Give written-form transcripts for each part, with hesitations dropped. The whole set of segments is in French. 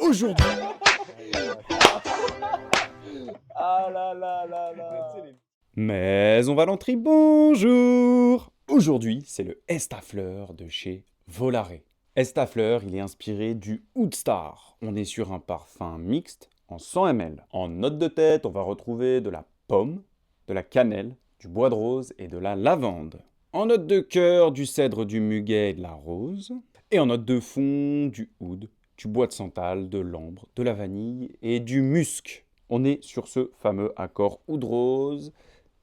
Aujourd'hui, Ah là là là là. Maison Valentry, bonjour! Aujourd'hui, c'est le Estafleur de chez Volare. Estafleur, il est inspiré du Oud Star. On est sur un parfum mixte en 100 ml. En note de tête, on va retrouver de la pomme, de la cannelle, du bois de rose et de la lavande. En note de cœur, du cèdre, du muguet et de la rose. Et en note de fond, du oud, du bois de santal, de l'ambre, de la vanille et du musc. On est sur ce fameux accord oud rose,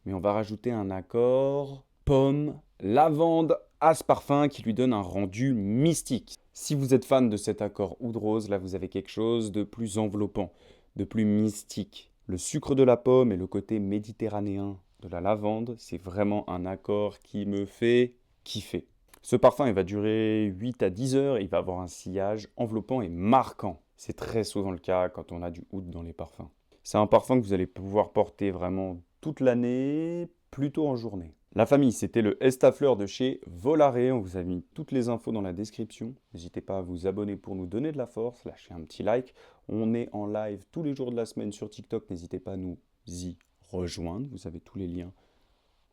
mais on va rajouter un accord pomme, lavande à ce parfum qui lui donne un rendu mystique. Si vous êtes fan de cet accord oud rose, là vous avez quelque chose de plus enveloppant, de plus mystique. Le sucre de la pomme et le côté méditerranéen de la lavande, c'est vraiment un accord qui me fait kiffer. Ce parfum, il va durer 8 à 10 heures, il va avoir un sillage enveloppant et marquant. C'est très souvent le cas quand on a du oud dans les parfums. C'est un parfum que vous allez pouvoir porter vraiment toute l'année, plutôt en journée. La famille, c'était le Estafleur de chez Volare. On vous a mis toutes les infos dans la description. N'hésitez pas à vous abonner pour nous donner de la force, lâcher un petit like. On est en live tous les jours de la semaine sur TikTok. N'hésitez pas à nous y rejoindre. Vous avez tous les liens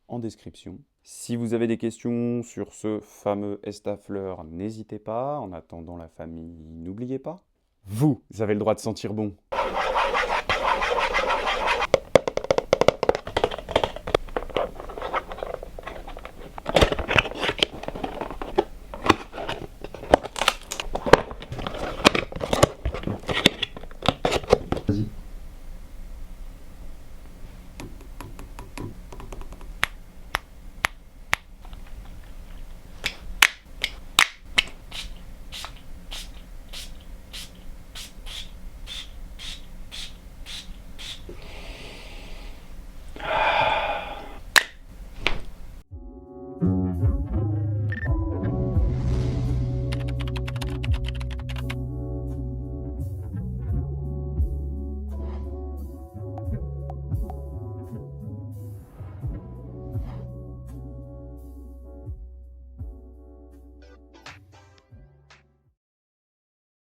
en description. Si vous avez des questions sur ce fameux Estafleur, n'hésitez pas. En attendant la famille, n'oubliez pas, vous avez le droit de sentir bon.